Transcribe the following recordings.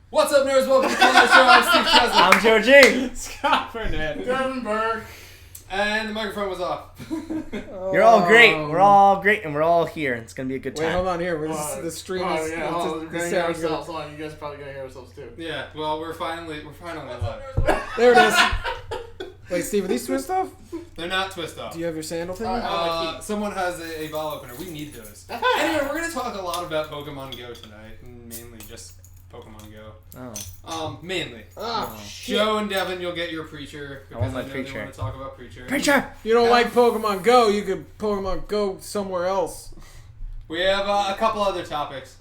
What's up, nerds? Welcome to the show. I'm Steve Chesley. I'm Joe G. Scott Burnett. Devin Burke. And the microphone was off. You're all great. We're all great, and we're all here. It's gonna be a good time. Wait, hold on here. The stream is. Yeah, hold on. We're gonna hear ourselves. Hold on, you guys are probably gonna hear ourselves too. Yeah, well, we're finally live. There it is. Wait, Steve, are these twist off? They're not twist off. Do you have your sandal thing? Someone has a ball opener. We need those. Anyway, we're gonna talk a lot about Pokemon Go tonight, and mainly just Pokemon Go. Oh. Mainly. Oh, Joe and Devin, you'll get your Preacher. I want my know Preacher. They want to talk about Preacher. Preacher! If you don't like Pokemon Go, you could Pokemon Go somewhere else. We have a couple other topics.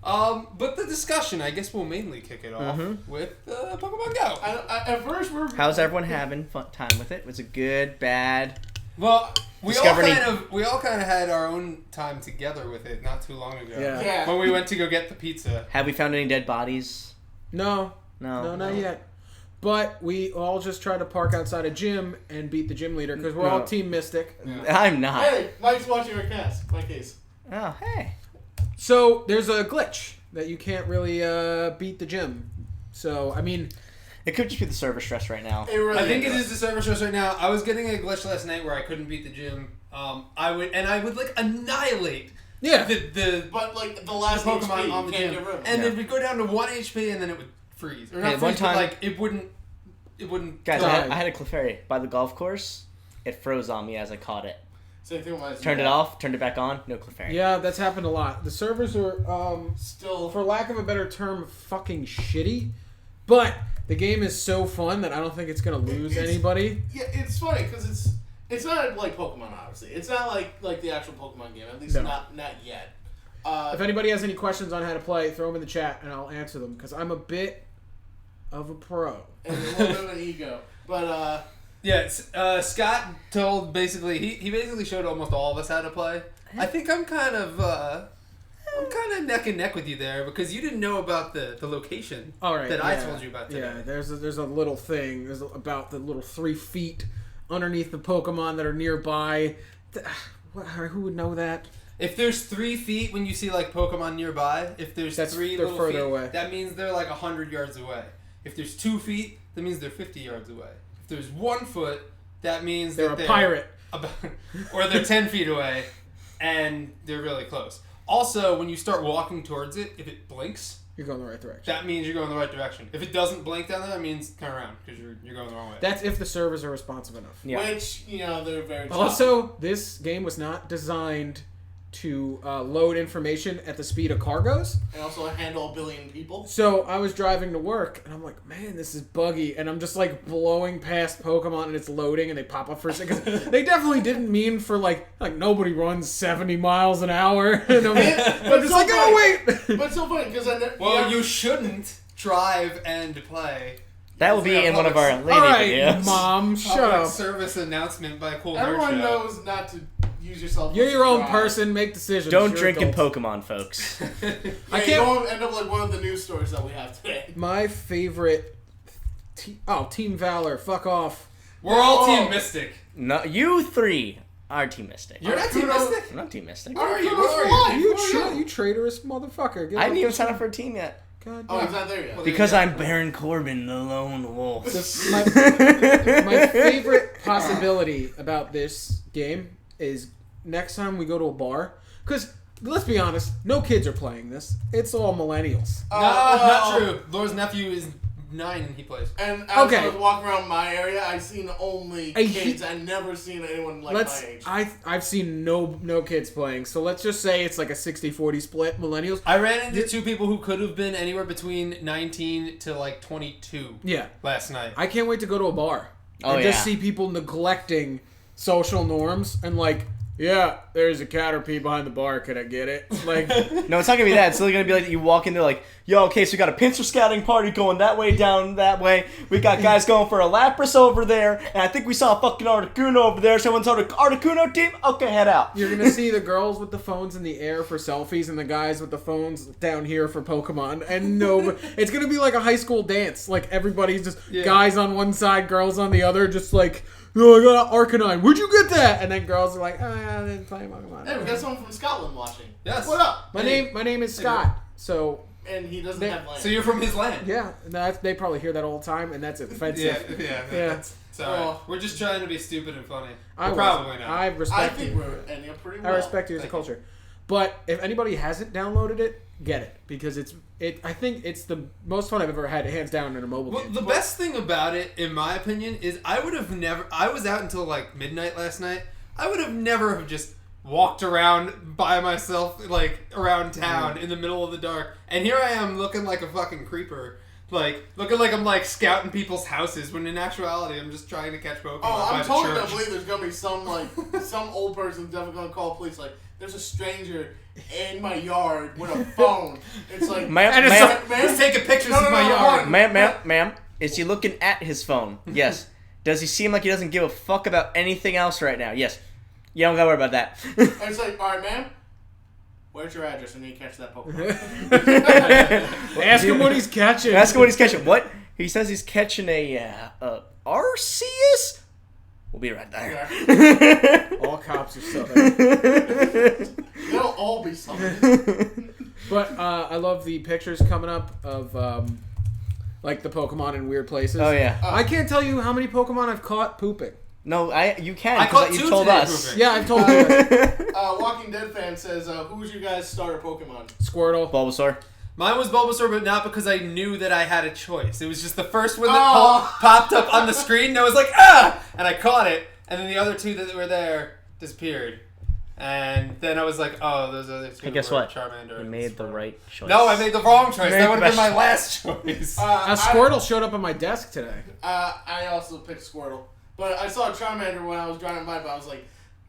But the discussion, I guess we'll mainly kick it off with Pokemon Go. At first, How's everyone having fun time with it? Was it good, bad? Well, we all Discovery. kind of had our own time together with it not too long ago. Yeah. When we went to go get the pizza. Have we found any dead bodies? No, not yet. But we all just tried to park outside a gym and beat the gym leader because we're all Team Mystic. Yeah. I'm not. Hey, Mike's watching our cast. My case. Oh, hey. So there's a glitch that you can't really beat the gym. So, I mean... It could just be the server stress right now. It really I think it is the server stress right now. I was getting a glitch last night where I couldn't beat the gym. I would like annihilate the But like the last Pokemon HP, on the you can't gym, get rid of. and it would go down to 1 HP, and then it would freeze. Or not Hey, freeze, one but time- like it wouldn't. Guys, Right. I had a Clefairy by the golf course. It froze on me as I caught it. Same thing with my Turned it off, turned it back on, no Clefairy. Yeah, that's happened a lot. The servers are, Still, for lack of a better term, fucking shitty. But the game is so fun that I don't think it's gonna lose anybody. Yeah, it's funny because it's not like Pokemon. Obviously, it's not like the actual Pokemon game. At least No. not yet. If anybody has any questions on how to play, throw them in the chat and I'll answer them because I'm a bit of a pro. And a little bit of an ego, but Yeah, Scott told basically he basically showed almost all of us how to play. I think I'm kind of neck and neck with you there because you didn't know about the location All right, that I told you about today. Yeah, there's a little thing. There's about the little 3 feet underneath the Pokemon that are nearby. Who would know that? If there's 3 feet when you see like Pokemon nearby, if there's They're little further feet, away. that means they're like 100 yards away. If there's 2 feet, that means they're 50 yards away. If there's 1 foot, that means They're that a pirate. or they're 10 feet away, and they're really close. Also, when you start walking towards it, if it blinks, You're going the right direction. that means you're going the right direction. If it doesn't blink down there, that means turn around because you're going the wrong way. That's if the servers are responsive enough. Yeah. which they're very. Also, this game was not designed to load information at the speed of cargoes. and also handle 1 billion people. So I was driving to work, and I'm like, man, this is buggy. And I'm just, like, blowing past Pokemon, and it's loading, and they pop up for a second. They definitely didn't mean for, like nobody runs 70 miles an hour. And I'm just so like, oh, funny. wait! But it's so funny because you shouldn't drive and play. That will be in one of our later All right, videos. Mom, shut Public up. service announcement by Cool Nerd Everyone Show. knows not to use yourself. You're as a your own drive. person, make decisions. Don't You're drink in adults. Pokemon, folks. Yeah, I you can't- don't end up like one of the news stories that we have today. My favorite... Team Valor, fuck off. We're all Oh. Team Mystic. No, you 3 are Team Mystic. You're not Team Articuno- Mystic? I'm not Team Mystic. Where are you? Articuno's Where for are life. you? You traitorous motherfucker. Get I didn't off even the- sign up for a team yet. God Oh, damn. he's not there yet. Because I'm Baron Corbin, the lone wolf. My favorite possibility about this game is next time we go to a bar, because let's be honest, no kids are playing this. It's all millennials. Not true. Laura's nephew is 9 and he plays. And as Okay. I was walking around my area, I've seen only I- kids. I've never seen anyone like my age. I've seen no kids playing, so let's just say it's like a 60-40 split millennials. I ran into 2 people who could have been anywhere between 19 to like 22 Yeah, last night. I can't wait to go to a bar Oh, and just yeah. see people neglecting social norms and like, yeah, there's a Caterpie behind the bar. Could I get it? Like, No, it's not gonna be that. It's still gonna be like you walk in there like, yo, okay, so we got a pincer scouting party going that way, down that way. We got guys going for a Lapras over there, and I think we saw a fucking Articuno over there. Someone's on the Articuno team. Okay, head out. you're gonna see the girls with the phones in the air for selfies and the guys with the phones down here for Pokemon. And no, it's gonna be like a high school dance. Like everybody's just guys on one side, girls on the other, just like, oh, I got an Arcanine. Where'd you get that? And then girls are like, I didn't play Pokemon. Hey, we got someone from Scotland watching. Yes. What up? My name is Scott. So and he doesn't have land. So you're from his land. Yeah, they probably hear that all the time, and that's offensive. Yeah. Sorry. We're just trying to be stupid and funny. Probably not. I respect think you. we're ending up pretty well. I respect you as a culture. But if anybody hasn't downloaded it, get it. Because I think it's the most fun I've ever had, hands down, in a mobile game. The best thing about it, in my opinion, is I was out until like midnight last night. I would have never have just walked around by myself, like, around town in the middle of the dark. And here I am looking like a fucking creeper. Like, looking like I'm, like, scouting people's houses, when in actuality, I'm just trying to catch Pokemon. Oh, I'm by totally the gonna church. believe there's gonna be some, like, some old person definitely gonna call police, like, there's a stranger in my yard with a phone. It's like, He's taking pictures of my yard. Ma'am, is he looking at his phone? Yes. Does he seem like he doesn't give a fuck about anything else right now? Yes. You don't gotta worry about that. And it's like, alright, ma'am, where's your address? I need to catch that Pokemon. Ask him what he's catching. Ask him what he's catching. What? He says he's catching a Arceus? We'll be right there. All cops are southern. They'll all be southern. But I love the pictures coming up of like the Pokemon in weird places. Oh yeah. I can't tell you how many Pokemon I've caught pooping. No, you can. I caught you two told today us. pooping. Yeah, I've told you. Walking Dead fan says, who's your guys' starter Pokemon? Squirtle. Bulbasaur. Mine was Bulbasaur, but not because I knew that I had a choice. It was just the first one that popped up on the screen, and I was like, ah! And I caught it, and then the other two that were there disappeared. And then I was like, oh, those other two Hey, guess were what? Charmander. You made the right choice. No, I made the wrong choice. Made That would have been the my last choice. A Squirtle showed up on my desk today. I also picked Squirtle. But I saw a Charmander when I was driving by, but I was like,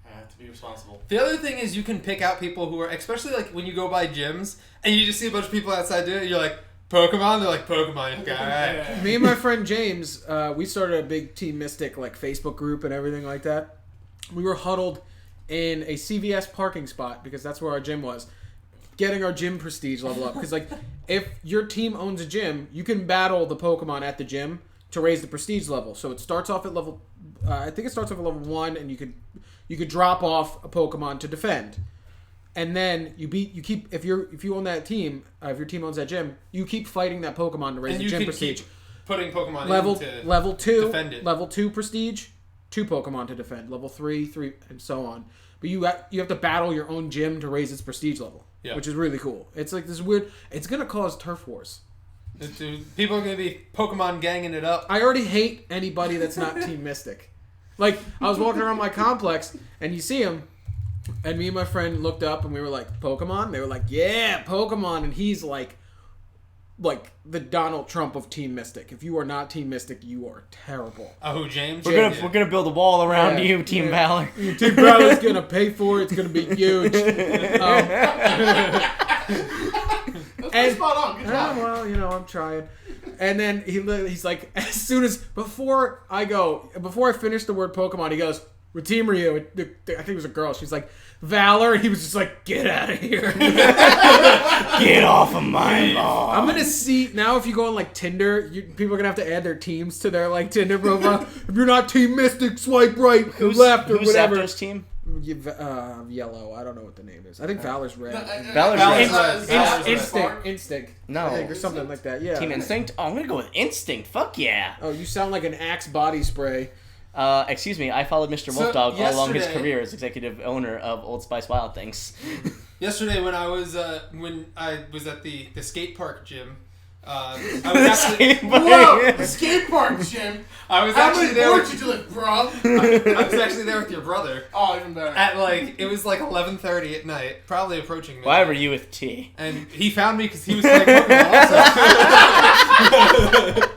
I have to be responsible. The other thing is you can pick out people who are, especially like when you go by gyms, and you just see a bunch of people outside doing it, you're like, Pokemon? They're like, Pokemon. Okay, alright. Me and my friend James, we started a big Team Mystic like Facebook group and everything like that. We were huddled in a CVS parking spot because that's where our gym was, getting our gym prestige level up. Because like, if your team owns a gym, you can battle the Pokemon at the gym to raise the prestige level. So it starts off at level, I think it starts off at level 1, and you could drop off a Pokemon to defend. And then if you own that team, if your team owns that gym, you keep fighting that Pokemon to raise the gym prestige. Keep putting Pokemon level 2 defend it. Level 2 prestige, 2 Pokemon to defend. Level 3, and so on. But you have to battle your own gym to raise its prestige level, which is really cool. It's like this weird. It's gonna cause turf wars. People are gonna be Pokemon ganging it up. I already hate anybody that's not Team Mystic. Like, I was walking around my complex, and you see him, and me and my friend looked up, and we were like, Pokemon? They were like, yeah, Pokemon. And he's like the Donald Trump of Team Mystic. If you are not Team Mystic, you are terrible. Oh, James? We're gonna build a wall around you, Team Valor. Team Valor's gonna pay for it. It's gonna be huge. That's spot on. Good job. Well, I'm trying. And then he's like, before I finish the word Pokemon, he goes, what team are you? I think it was a girl. She's like, Valor. And he was just like, get out of here. Get off of my lawn. I'm gonna see now. If you go on like Tinder, people are gonna have to add their teams to their like Tinder profile. If you're not Team Mystic, swipe right or left or whatever. Who's Zapdos team? Yellow. I don't know what the name is. I think Valor's red. Instinct. No, I think, or something like that. Yeah. Team Instinct. Oh, I'm gonna go with Instinct. Fuck yeah. Oh, you sound like an Axe body spray. Excuse me. I followed Mr. Wolfdog all along his career as executive owner of Old Spice Wild Things. Yesterday, when I was at the skate park gym, I was actually the skate park gym. I was actually there. How many boards did you lift, bro? I was actually there with your brother. Oh, even better. At it was like 11:30 at night, probably approaching midnight. Why were you with T? And he found me because he was playing Pokemon also.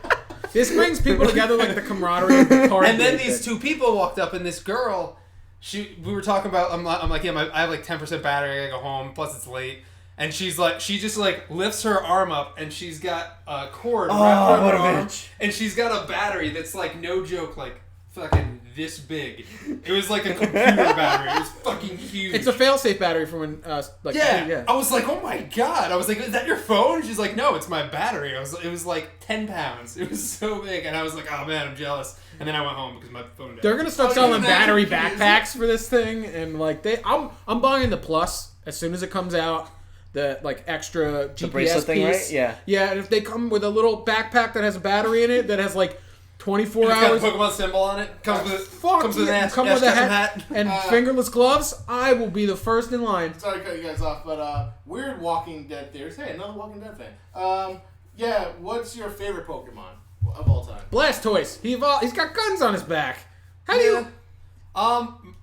This brings people together like the camaraderie of the party. And then these two people walked up, and this girl, we were talking about. I'm like, yeah, I have like 10% battery. I gotta go home. Plus, it's late. And she's like, she just like lifts her arm up, and she's got a cord wrapped around her arm, and she's got a battery that's like no joke, like fucking this big. It was like a computer battery. It was fucking huge. It's a fail-safe battery for when yeah. I was like, oh my god. I was like, is that your phone? She's like, no, it's my battery. It was like 10 pounds. It was so big, and I was like, oh man, I'm jealous. And then I went home because my phone died. They're gonna start selling battery backpacks for this thing, and like I'm buying the Plus as soon as it comes out. the like extra GPS bracelet thing, piece. right? Yeah. Yeah, and if they come with a little backpack that has a battery in it that has like 24 It's hours. got the Pokemon symbol on it. Comes with Fuck comes with an yeah, Ash come with a Ketchum hat and fingerless gloves. I will be the first in line. Sorry to cut you guys off, but weird Walking Dead theories. Hey, another Walking Dead fan. Yeah, what's your favorite Pokemon of all time? Blastoise. He's got guns on his back. How do you?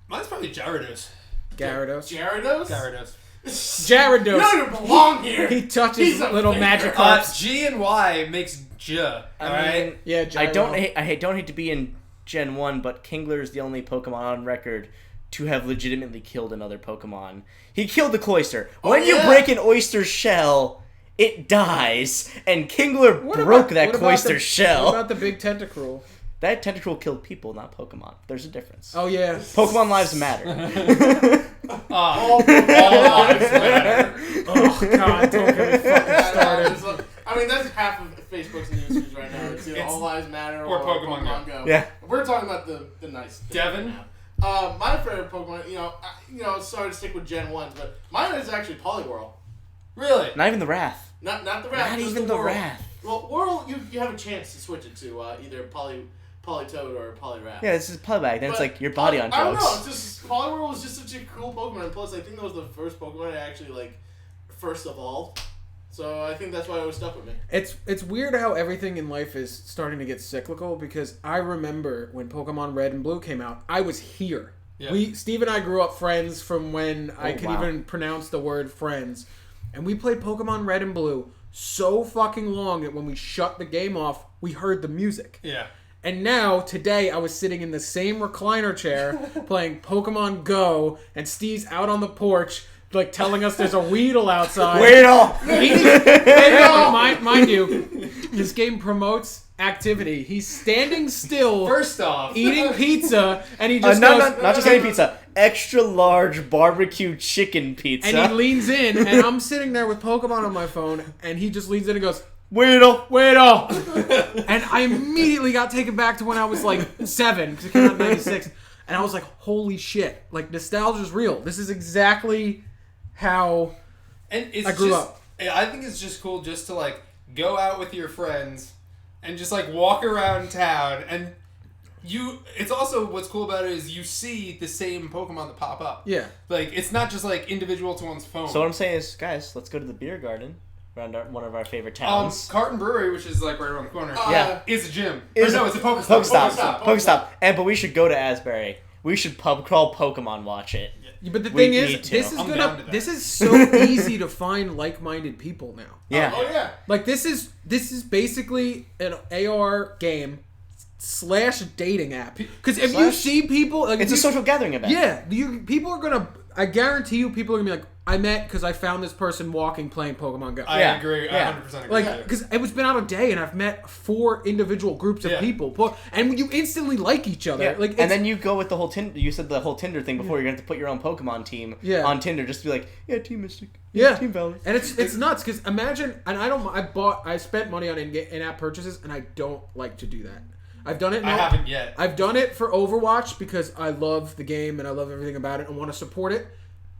Mine's probably Gyarados. Gyarados. Gyarados? Gyarados. You don't even belong here. He touches He's a little favorite. magic cards. G and Y makes J. Alright? Yeah, I Gyro. don't hate to be in Gen 1, but Kingler is the only Pokemon on record to have legitimately killed another Pokemon. He killed the Cloyster. When you break an oyster's shell, it dies, and Kingler broke that Cloyster's shell. What about the big Tentacruel? That Tentacruel killed people, not Pokemon. There's a difference. Oh yeah. Pokemon lives matter. All lives matter. Oh god, don't get me fucking started. I mean, that's half of Facebook's news feed right now. It's either All Lives Matter or Pokemon Go. Yeah. We're talking about the nice thing Devin? right now. My favorite Pokemon, sorry to stick with Gen 1s, but mine is actually Poliwhirl. Really? Not even the Wrath. Not the Wrath. Not just even the Whirl. Wrath. Well, Whirl, you have a chance to switch it to either Polytoad or Poliwrath. Yeah, this is Poliwag. Then it's But like your body on I don't drugs. know. It's just Poliwhirl was just such a cool Pokemon. And plus, I think that was the first Pokemon I actually first evolved. So I think that's why it was stuck with me. It's weird how everything in life is starting to get cyclical because I remember when Pokemon Red and Blue came out, I was here. Yeah. Steve and I grew up friends from when I could even pronounce the word friends. And we played Pokemon Red and Blue so fucking long that when we shut the game off, we heard the music. Yeah. And now, today, I was sitting in the same recliner chair playing Pokemon Go, and Steve's out on the porch, telling us there's a Weedle outside. Weedle! Mind you, this game promotes activity. He's standing still, First off, eating pizza, and he just not just any pizza. Extra large barbecue chicken pizza. and he leans in, and I'm sitting there with Pokemon on my phone, and he just leans in and goes, Weedle! and I immediately got taken back to when I was 7, because it came out in 96, and I was like, holy shit, nostalgia's real. This is exactly how and it's I grew up. I think it's just cool just to go out with your friends and just walk around town and it's also what's cool about it is you see the same Pokemon that pop up. Yeah. It's not just individual to one's phone. So what I'm saying is, guys, let's go to the beer garden around one of our favorite towns. Carton Brewery, which is right around the corner. Yeah. Is a gym. It's No, it's a Pokestop. Pokestop. But we should go to Asbury. We should pub crawl Pokemon watch it. Yeah, but the We thing is, need to. this is so easy to find like-minded people now. Yeah. Oh yeah. This is basically an AR game / dating app. Because if you see people, It's a social gathering event. Yeah, people are gonna. I guarantee you, people are gonna be like, I met because I found this person walking playing Pokemon Go. I Yeah. agree. Yeah. 100% agree. Because it's been out a day and I've met 4 individual groups of Yeah. people, and you instantly like each other. Yeah. It's, And then you go with the whole Tinder. You said the whole Tinder thing before. You're gonna have to put your own Pokemon team on Tinder just to be like, yeah, Team Mystic, Team Valor. And it's nuts because imagine, and I spent money on in-app purchases, and I don't like to do that. I've done it. I haven't yet. I've done it for Overwatch because I love the game and I love everything about it and want to support it.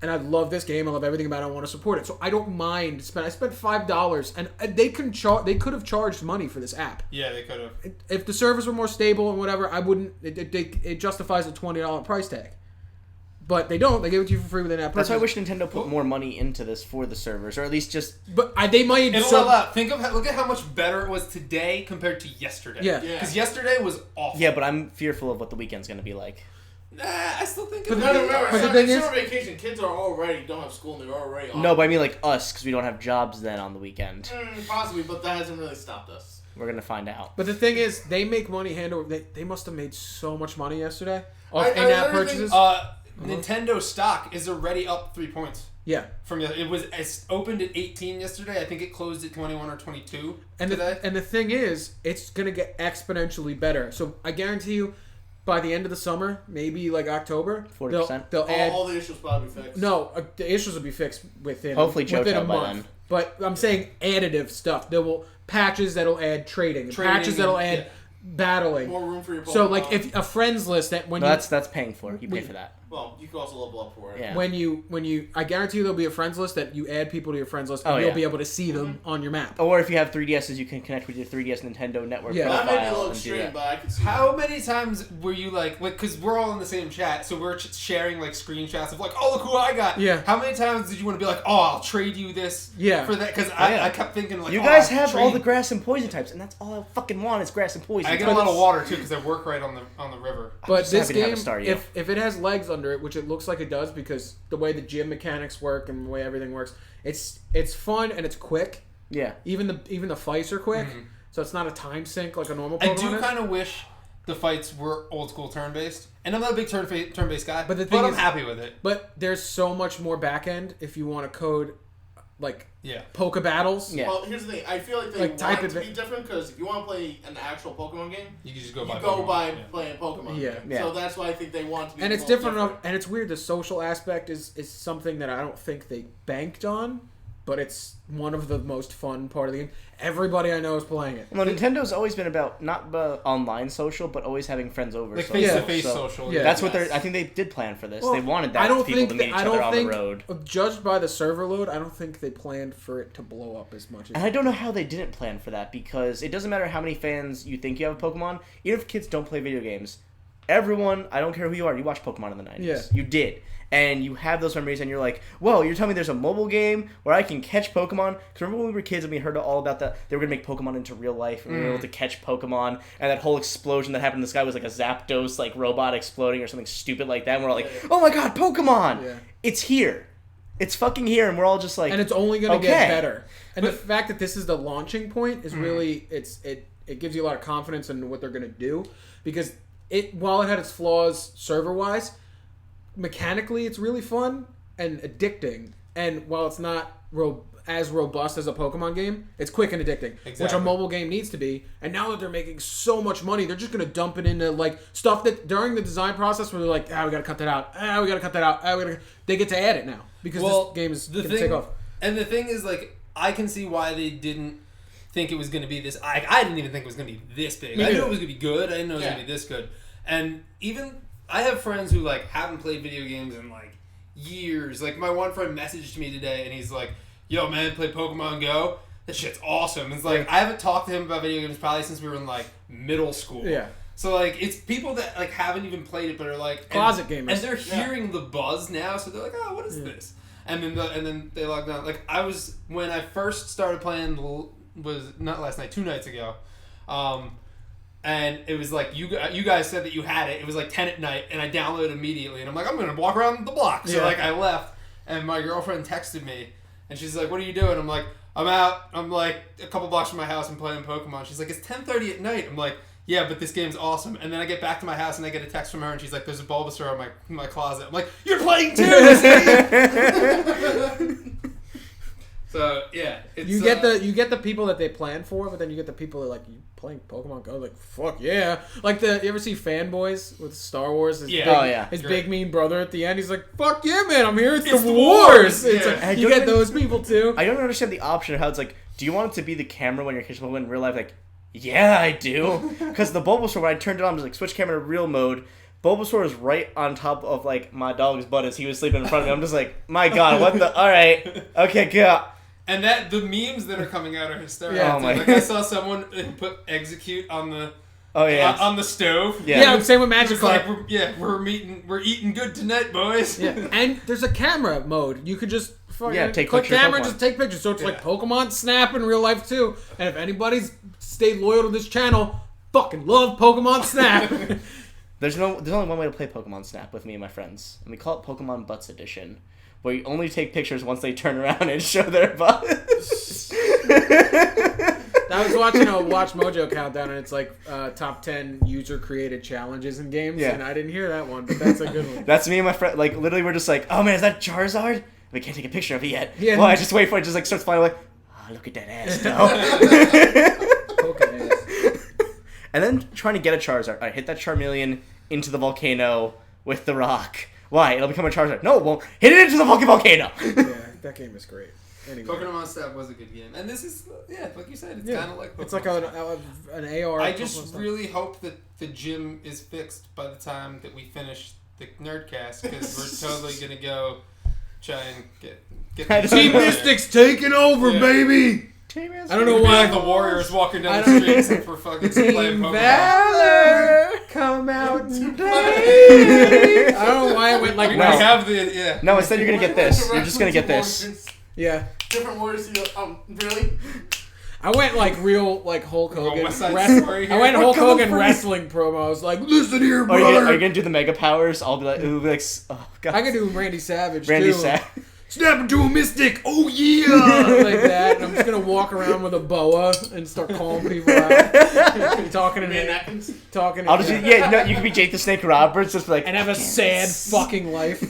And I love this game. I love everything about it. I want to support it. So I don't mind spend. I spent $5, and they could have charged money for this app. Yeah, they could have. If the servers were more stable and whatever, I wouldn't. It justifies a $20 price tag. But they don't. They give it to you for free with an app. That's why I wish Nintendo put more money into this for the servers, or at least just. But they might. It'll allow. Look at how much better it was today compared to yesterday. Yeah. Because yesterday was awful. Yeah, but I'm fearful of what the weekend's gonna be like. Nah, I still think. But remember, the thing is, summer vacation. Kids are already don't have school and they're already on. No, but I mean us, because we don't have jobs then on the weekend. Possibly, but that hasn't really stopped us. We're gonna find out. But the thing is, they make money hand over. They must have made so much money yesterday off I in-app literally purchases. Nintendo stock is already up 3 points. Yeah. It opened at 18 yesterday. I think it closed at 21 or 22 today. And the thing is, it's gonna get exponentially better. So I guarantee you, by the end of the summer, maybe October, 40%. they'll add. All the issues probably fixed. No, the issues will be fixed within. Hopefully within a JoJo by month. then. But I'm saying additive stuff. There will patches that'll add trading patches that'll add battling. More room for your Pokemon. So if a friends list that when No, that's paying for. You pay for that. Well, you can also level up for it. Yeah. When you, I guarantee you there'll be a friends list that you add people to your friends list, and you'll be able to see them on your map. Or if you have 3DSs, you can connect with your 3DS Nintendo network That may be a profile little and do extreme, that. but I can see How many times were you like, because we're all in the same chat, so we're sharing like screenshots of like, oh, look who I got. Yeah. How many times did you want to be like, oh, I'll trade you this for that? Because I kept thinking like, you oh, guys I'll have trade... all the grass and poison types, and that's all I fucking want is grass and poison. I get a lot of water too because I work right on the river. But this game, if it has legs under it, which it looks like it does because the way the gym mechanics work and the way everything works, it's fun and it's quick. Yeah. Even the fights are quick, so it's not a time sink like a normal Pokemon. I do kind of wish the fights were old school turn based, and I'm not a big turn based guy. But I'm happy with it. But there's so much more back end if you want to code like Yeah. Poke battles. Yeah. Well, here's the thing. I feel like they Like, want type it it to be different because if you want to play an actual Pokemon game, You can just go you by go Pokemon. by Yeah. playing Pokemon. Yeah. So that's why I think they want to be And it's a little different enough, and it's weird. The social aspect is something that I don't think they banked on, but it's one of the most fun part of the game. Everybody I know is playing it. Well, Nintendo's always been about not online social, but always having friends over. Like social. face-to-face So social. Yeah. That's what they're. I think they did plan for this. Well, they wanted that I don't people think to meet each other on the road. Judged by the server load, I don't think they planned for it to blow up as much. As And I don't know how they didn't plan for that because it doesn't matter how many fans you think you have of Pokemon. Even if kids don't play video games, everyone, I don't care who you are, you watched Pokemon in the 90s. Yeah. You did. And you have those memories and you're like, well, you're telling me there's a mobile game where I can catch Pokemon? Because remember when we were kids and we heard all about that, they were going to make Pokemon into real life and we were able to catch Pokemon and that whole explosion that happened in the sky was like a Zapdos like robot exploding or something stupid like that and we're all like, oh my god, Pokemon! Yeah. It's here. It's fucking here and we're all just like, and it's only going to okay. get better. And the fact that this is the launching point is really, it gives you a lot of confidence in what they're going to do. Because while it had its flaws server-wise, mechanically it's really fun and addicting. And while it's not as robust as a Pokemon game, it's quick and addicting, which a mobile game needs to be. And now that they're making so much money, they're just going to dump it into like stuff that during the design process where they're like, we got to cut that out. We got to cut that out. They get to add it now because this game is going to take off. And the thing is, like, I can see why they didn't think it was going to be this. I didn't even think it was going to be this big. I knew it was going to be good. I didn't know it was going to be this good. And even I have friends who like haven't played video games in like years. Like my one friend messaged me today and he's like, "Yo, man, play Pokemon Go. That shit's awesome." It's like I haven't talked to him about video games probably since we were in like middle school. Yeah. So like it's people that like haven't even played it but are like closet gamers, and they're hearing the buzz now, so they're like, "Oh, what is this?" And then they log down. Like I was when I first started playing was not last night, 2 nights ago. And it was like, you guys said that you had it. It was like 10 at night, and I downloaded it immediately. And I'm like, I'm going to walk around the block. So, like, I left, and my girlfriend texted me, and she's like, what are you doing? I'm like, I'm out. I'm, like, a couple blocks from my house and playing Pokemon. She's like, it's 10:30 at night. I'm like, yeah, but this game's awesome. And then I get back to my house, and I get a text from her, and she's like, there's a Bulbasaur in my closet. I'm like, you're playing too! So, yeah. It's, you get the people that they plan for, but then you get the people that, like, you playing Pokemon Go, like, fuck yeah. Like, you ever see Fanboys with Star Wars? His big mean brother at the end, he's like, fuck yeah, man, I'm here. It's the wars. It's like, you get those people, too. I don't understand the option of how it's like, do you want it to be the camera when you're catching Pokemon in real life? Like, yeah, I do. Because the Bulbasaur, when I turned it on, I was like, switch camera to real mode. Bulbasaur is right on top of, like, my dog's butt as he was sleeping in front of me. I'm just like, my god, what the... Alright. Okay, go. And the memes that are coming out are hysterical. Yeah. Oh my. Like I saw someone put execute on the on the stove. Yeah, same with Magic like we're eating good tonight, boys. Yeah. And there's a camera mode. You could just take click pictures camera and just take pictures. So it's like Pokemon Snap in real life too. And if anybody's stayed loyal to this channel, fucking love Pokemon Snap. There's only one way to play Pokemon Snap with me and my friends, and we call it Pokemon Butts Edition, where you only take pictures once they turn around and show their butts. I was watching a Watch Mojo countdown, and it's like top 10 user-created challenges in games, and I didn't hear that one, but that's a good one. That's me and my friend. Like, literally, we're just like, oh man, is that Charizard? We can't take a picture of it yet. Yeah. Well, I just wait for it. Just like starts flying. Like, oh, look at that ass, though. And then trying to get a Charizard. All right, hit that Charmeleon into the volcano with the rock. Why? It'll become a Charizard. No, it won't. Hit it into the fucking volcano. Yeah, that game is great. Anyway. Pokemon Snap was a good game, and this is like you said, it's kind of like Pokemon. It's like an AR. I just really hope that the gym is fixed by the time that we finish the Nerdcast because we're totally gonna go try and get Team Mystic's taking over, baby. I don't know why the Warriors walking down the street except for fucking playing Pokemon. Valor, come out today. I don't know why I went like We have the No, instead you're gonna get this. You're just gonna get this. Yeah. Different Warriors. Really? I went like real like Hulk Hogan. West Side Story here. I went Hulk Hogan wrestling promo. I was like, listen here, brother. Are you gonna do the Mega Powers? I'll be like, ooh, like, oh god. I could do Randy Savage Randy too. Savage. Snap into a Mystic. Oh yeah, like that. And I'm just gonna walk around with a boa and start calling people out, talking to me, talking. I'll just you could be Jake the Snake Roberts, just like and have a sad fucking life.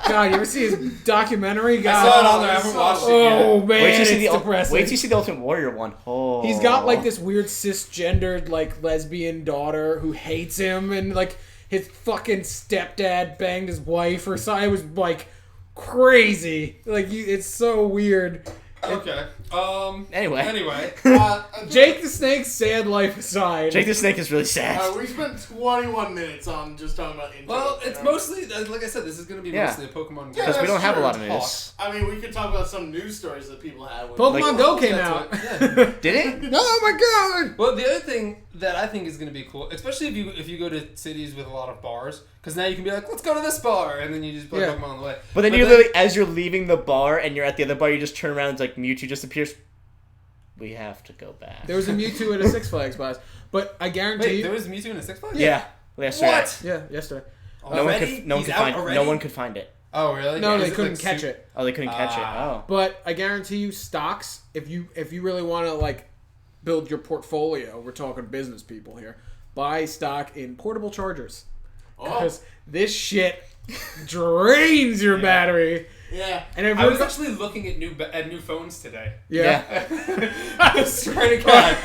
God, you ever see his documentary? I saw it on there. I haven't watched it yet. Oh man, wait till you see depressing. Wait till you see the Ultimate Warrior one. Oh. He's got like this weird cisgendered like lesbian daughter who hates him, and like his fucking stepdad banged his wife or something. It was like crazy. Like it's so weird. Okay. Anyway. Jake the Snake's sad life aside. Jake the Snake is really sad. We spent 21 minutes on just talking about intro. Well, it's mostly, like I said, this is going to be mostly a Pokemon Go. Because we don't have a lot of talk. news. I mean, we could talk about some news stories that people have. Pokemon Go came out. Yeah. Did it? Oh my god! Well, the other thing that I think is going to be cool, especially if you go to cities with a lot of bars, because now you can be like, let's go to this bar, and then you just play Pokemon on the way. But then literally, as you're leaving the bar and you're at the other bar, you just turn around and it's like Mewtwo just appears. We have to go back. There was a Mewtwo at a Six Flags pass, but I guarantee you. There was Mewtwo in a Six Flags? Yeah. Yesterday. What? Yeah, yesterday. No one could find it. Oh, really? No, Yeah, they is it, couldn't like, catch it. Oh, they couldn't catch it. Oh. But I guarantee you, stocks. If you really want to like build your portfolio, we're talking business people here. Buy stock in portable chargers because this shit drains your battery. Yeah. And I was actually looking at new phones today. Yeah. I swear to God.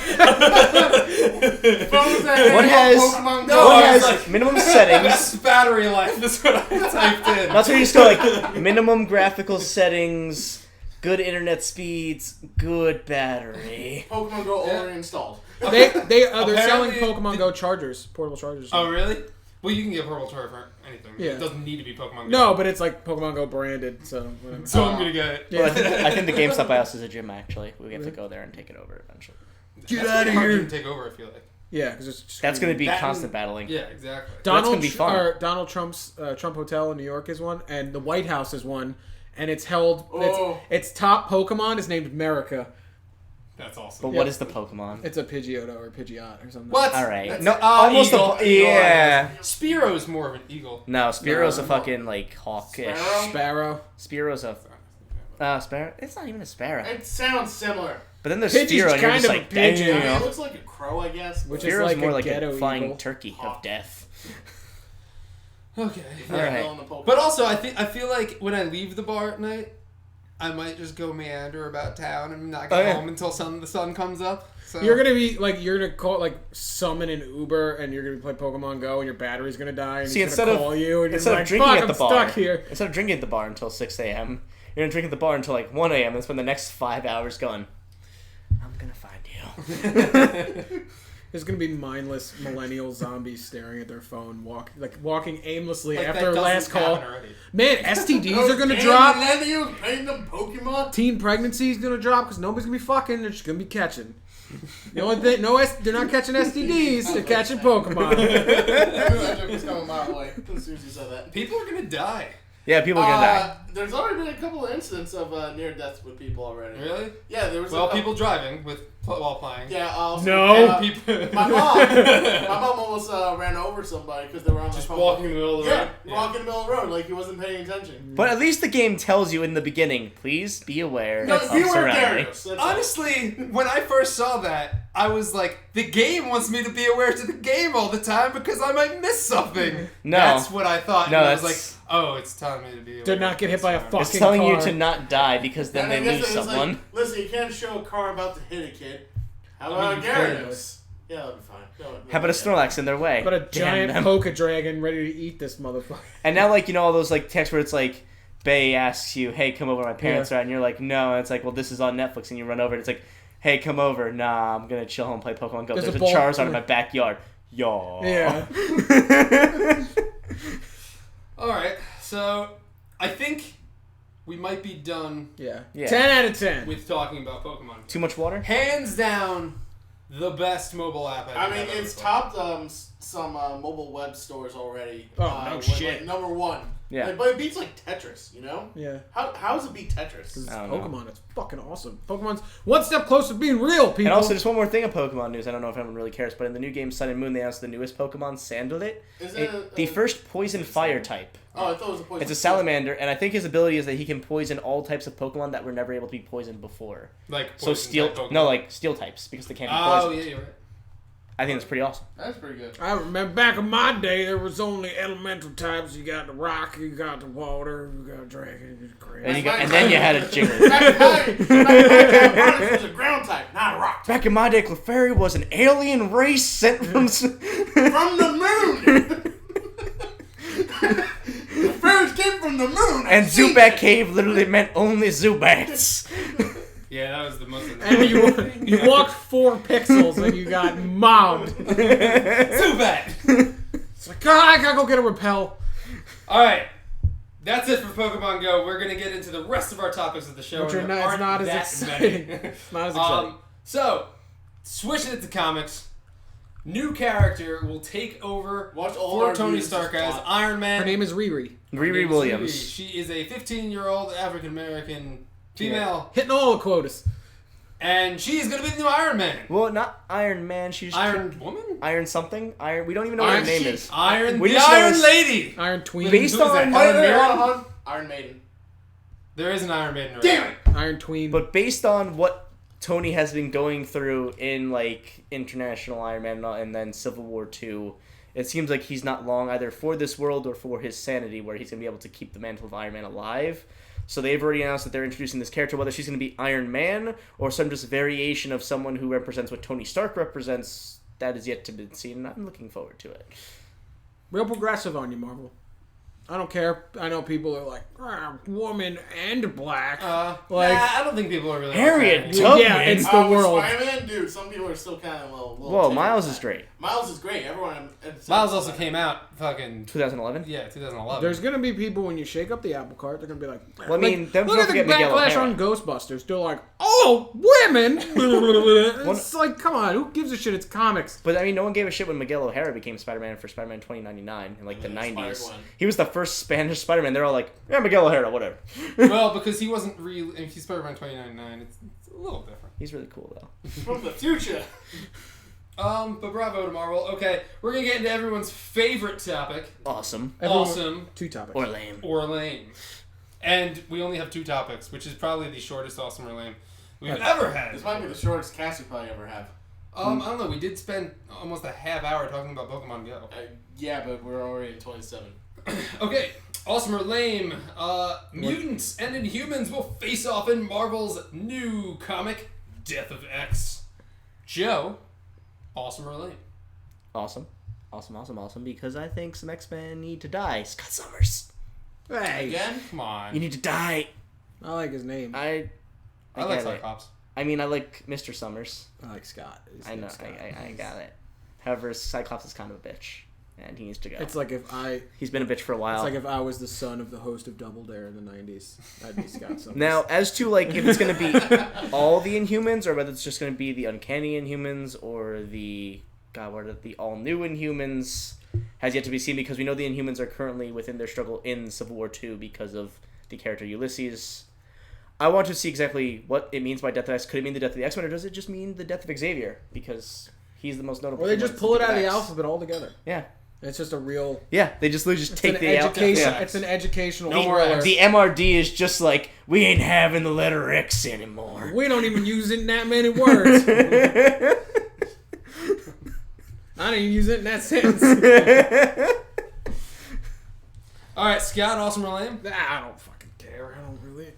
Phones that What have has- Pokemon No, Go. What I was has like, minimum settings? best battery life is what I typed in. That's where you just go like minimum graphical settings, good internet speeds, good battery. Pokemon Go already installed. They're selling Apparently- Pokemon Go chargers, portable chargers. Oh, really? Well, you can get a purple charger for anything. Yeah. It doesn't need to be Pokemon Go. No, but it's like Pokemon Go branded, so whatever. So I'm going to get it. Yeah. Well, I think the GameStop by us is a gym actually. We have to go there and take it over eventually. Get out of here. To take over, I feel like. Yeah, because it's That's going to be That constant and- battling. Yeah, exactly. That's gonna be fun. Donald Trump's Trump Hotel in New York is one, and the White House is one, and it's held. Oh. Its top Pokemon is named America. That's awesome. But what is the Pokemon? It's a Pidgeotto or Pidgeot or something. What? All right. That's No, almost eagle. yeah. Spearo's more of an eagle. No, Spearo's No. a fucking like hawkish. Sparrow? Sparrow. Spearo's a sparrow. It's not even a sparrow. It sounds similar. But then there's Pidgey's Spearow, and you're kind just of a like, pigeon. I mean, it damn. looks like a crow, I guess. Which is Spearo's like more a like ghetto a flying eagle. turkey of death. Okay. All right. But also, I feel like when I leave the bar at night, I might just go meander about town and not get home until the sun comes up. So You're gonna be like summon an Uber and you're gonna play Pokemon Go and your battery's gonna die and See, he's instead gonna of call you and you're instead like, of drinking fuck, at I'm the bar, stuck here. instead of drinking at the bar until 6 a.m., you're gonna drink at the bar until like 1 a.m. and spend the next 5 hours going, I'm gonna find you. There's gonna be mindless millennial zombies staring at their phone, walking aimlessly like, after that last doesn't call. happen already. Man, STDs are gonna drop. Painting them Pokemon? Teen pregnancy is gonna drop because nobody's gonna be fucking. They're just gonna be catching. The only thing, they're not catching STDs. They're catching Pokemon. I knew that joke was coming my way as soon as you said that. People are gonna die. Yeah, people are gonna die. There's already been a couple of incidents of near deaths with people already. Really? Yeah, there was. Well, people driving while playing. Yeah. No. People. My mom almost ran over somebody because they were on Just their phone. walking in the middle of the road. Walking in the middle of the road like he wasn't paying attention. But at least the game tells you in the beginning, please be aware No, of beware surroundings. Darius. Honestly, when I first saw that, I was like, the game wants me to be aware to the game all the time because I might miss something. No. That's what I thought. No, and I was that's- like, oh, it's telling me to be aware. To not get hit by a Sorry. fucking It's telling you car. to not die because then And they I guess lose it was someone. like, listen, you can't show a car about to hit a kid. How I about mean, a Gyarados? Yeah, that'll be fine. How about a Snorlax in their way? But a Damn giant them. Poke Dragon ready to eat this motherfucker. And now, like, you know, all those like texts where it's like, Bay asks you, "Hey, come over. My parents are," and you're like, "No." And it's like, "Well, this is on Netflix," and you run over, and it's like, "Hey, come over." Nah, I'm gonna chill home and play Pokemon Go. There's There's a a ball- Charizard in my backyard. Yaw. Yeah. All right, so I think we might be done Yeah. Yeah. 10 out of 10. with talking about Pokemon. Too much water? Hands down, the best mobile app I've I mean, ever it's played. topped some mobile web stores already. Oh, no with, shit. Like, number one. Yeah. Like, but it beats like Tetris, you know? Yeah. How does it beat Tetris? It's I don't know. Pokemon. It's fucking awesome. Pokemon's one step closer to being real, people. And also, just one more thing of Pokemon news. I don't know if anyone really cares, but in the new game Sun and Moon, they announced the newest Pokemon, Sandalite. Is it The first poison fire type. Oh, I thought it was a poison. It's a salamander, and I think his ability is that he can poison all types of Pokemon that were never able to be poisoned before. Like So poison steel, type Pokemon. no, like steel types, because they can't be Oh poisoned. yeah, you're right. I think that's pretty awesome. That's pretty good. I remember back in my day, there was only elemental types. You got the rock, you got the water, you got dragon, you got And, grass. and then you had a Jiggler. Back in my day, Arctic was a ground type, not a rock type. Back in my day, Clefairy was an alien race sent from... From the moon! The fairies came from the moon! and Zubat Cave literally meant only Zubats. Yeah, that was the most. And you walked 4 pixels and you got mobbed. Zubat. It's like, I gotta go get a repel. All right, that's it for Pokemon Go. We're gonna get into the rest of our topics of the show. Which and are there not- aren't it's not as that exciting. many. It's not as exciting. So, switching it to comics. New character will take over Watch all for our Tony views Stark just as plot. Iron Man. Her name is Riri. Her name Riri is Williams. Riri. She is a 15-year-old African American female, Hitting all the quotas. and she is going to be the new Iron Man. Well, not Iron Man. She's Iron Woman? Iron something. Iron. We don't even know what Iron her name Sheik. is. Iron We the just know Iron it's- Lady. Iron Tween. Based Who is that? on Helen Wait, Mirren? hold on. Iron Maiden. There is an Iron Maiden. Right? Damn it! Iron Tween. But based on what Tony has been going through in like International Iron Man and then Civil War 2, it seems like he's not long either for this world or for his sanity, where he's gonna be able to keep the mantle of Iron Man alive. So they've already announced that they're introducing this character, whether she's gonna be Iron Man or some just variation of someone who represents what Tony Stark represents. That is yet to be seen, and I'm looking forward to it. Real progressive on you, Marvel. I don't care. I know people are like, woman and black. Like, I don't think people are really. Harriet okay. Tubman. yeah, it's the world. Spider-Man, dude, some people are still kind of a little Whoa, timid Miles with is that. great. Miles is great. Everyone. Miles also came out fucking 2011. 2011. There's gonna be people when you shake up the apple cart, they're gonna be like, Well, I mean, don't look at the forget Miguel backlash O'Hara. on Ghostbusters. They're like, oh, women. It's like, come on, who gives a shit? It's comics. But I mean, no one gave a shit when Miguel O'Hara became Spider-Man for Spider-Man 2099 in like the Yeah, 90s. Spider-Gwen. He was the first Spanish Spider-Man. They're all like, yeah, Miguel O'Hara, whatever. well, because he wasn't real. If he's Spider-Man 2099, it's a little different. He's really cool though. From the future. But bravo to Marvel. Okay, we're gonna get into everyone's favorite topic. Awesome. Everyone- Awesome 2 topics. Or lame. or lame. And we only have 2 topics, which is probably the shortest awesome or lame we've ever had. This might be the shortest cast we probably ever have. I don't know. We did spend almost a half hour talking about Pokemon Go. Yeah, but we're already in 27. Okay, awesome or lame. Mutants and Inhumans will face off in Marvel's new comic, Death of X. Joe, awesome or lame? Awesome. Awesome, because I think some X-Men need to die. Scott Summers. Hey, Again? Come on. You need to die. I like his name. I I like get it. Cyclops. I mean, I like Mr. Summers. I like Scott. His I know, name's Scott. I got it. However, Cyclops is kind of a bitch, and he needs to go. It's like if I. He's been a bitch for a while. It's like if I was the son of the host of Double Dare in the 90s. I'd be Scott Summers. Now, as to like if it's gonna be all the Inhumans, or whether it's just gonna be the Uncanny Inhumans, or the all new Inhumans, has yet to be seen, because we know the Inhumans are currently within their struggle in Civil War 2 because of the character Ulysses. I want to see exactly what it means by Death of X. Could it mean the death of the X-Men, or does it just mean the death of Xavier? Because he's the most notable. Or they thing just with pull it out of the X. alphabet altogether. Yeah. It's just a real. Yeah, they just literally just take It's the an alphabet. education. Yeah. It's an educational No more thriller. X. The MRD is just like, we ain't having the letter X anymore. We don't even use it in that many words. I didn't use it in that sentence. All right, Scott, awesome or lame? Nah, I don't fucking care. I don't really.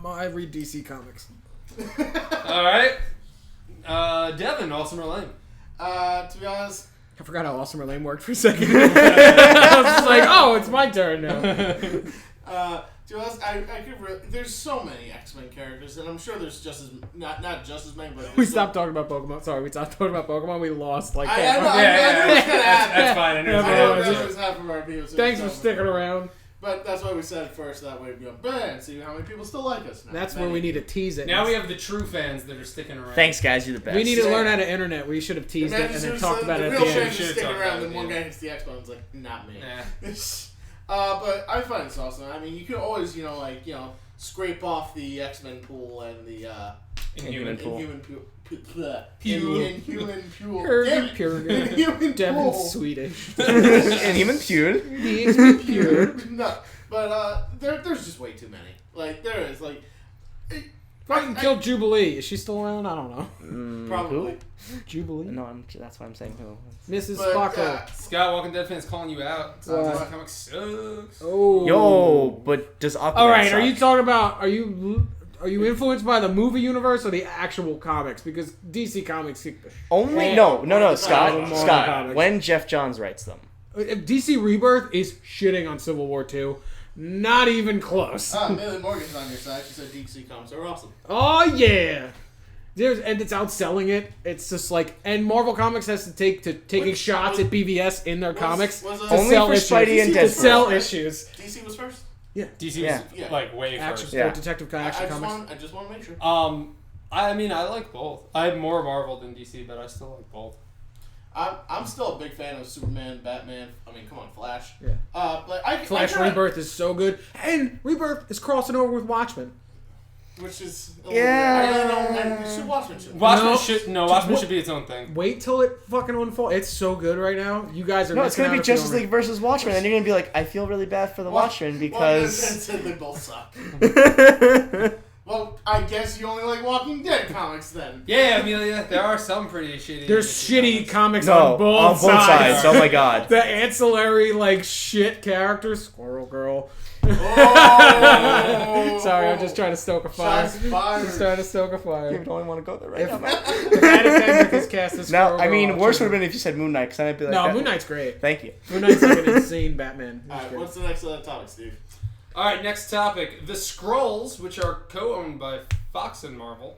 I read DC comics. All right. Devin, awesome or lame? To be honest, I forgot how Awesome or Lame worked for a second. I was just like, oh, it's my turn now. To us, I could there's so many X-Men characters, and I'm sure there's just as not just as many, but We stopped talking about Pokemon. Sorry, we stopped talking about Pokemon. We lost like. I know it's gonna happen. That's fine. I knew it was Yeah, gonna but- happen. That was half of our viewers. Thanks for sticking around. But that's why we said it first. That way we go, bam, see how many people still like us now. That's where we need to tease it. Now we have the true fans that are sticking around. Thanks, guys. You're the best. We need to learn how to internet. We should have teased it and then talked about it at the real end. fans Should've stick talked around, about and it, one yeah. guy hits the X button. It's like, not me. Yeah. But I find this awesome. I mean, you can always, scrape off the X-Men pool and the Inhuman pool. Inhuman pool. Inhuman pool. Pure. Inhuman Devin's pool. Swedish. Inhuman Pure. He is pure. No, but there's just way too many. Like there is like. Fucking killed Jubilee. Is she still around? I don't know. Probably. Jubilee. No, that's why I'm saying who. Mrs. But, Spocko. Scott, Walking Dead fans calling you out. Why? This comic sucks. Oh. Yo, but does Aquaman All right. suck? Are you talking about? Are you influenced by the movie universe or the actual comics? Because DC Comics kick the Only shit no, out of Scott. Marvel Scott. comics. When Jeff Johns writes them. If DC Rebirth is shitting on Civil War 2. Not even close. Millie Morgan's on your side. She said DC comics are awesome. Oh yeah. And it's outselling it. It's just like, and Marvel Comics has to taking shots at BVS in their comics was to Only sell for issues. Spidey and To Deadpool. sell issues. DC was first. DC Yeah. was like way Action first. Yeah. Detective I Action just Comics. want to make sure. I mean, I like both. I'm more Marvel than DC, but I still like both. I'm still a big fan of Superman, Batman. I mean, come on, Flash. Yeah. But I Flash kinda- Rebirth is so good, and Rebirth is crossing over with Watchmen. which is Yeah. I don't know. I should Watchmen should. Watchmen should be its own thing. Wait till it fucking unfolds. It's so good right now. You guys are. No, it's missing gonna be out if you Justice don't League versus Watchmen, and you're gonna be like, I feel really bad for the Watchmen because. They both suck. Well, I guess you only like Walking Dead comics then. Yeah, Amelia, there are some pretty shitty. There's DC shitty comics No, on both sides. Oh my god. The ancillary like shit characters, Squirrel Girl. Oh! Sorry, I'm just trying to stoke a fire. Shots fired. Just trying to stoke a I fire. don't even want to go there right now. If Adam Kendrick is cast as Now, Squirrel I mean, Girl, worse would have been if you said Moon Knight, because then I'd be like, No, that- Moon Knight's great. Thank you. Moon Knight's like an insane Batman. He's Alright, great. what's the next topic, Steve? All right, next topic. The Skrulls, which are co-owned by Fox and Marvel,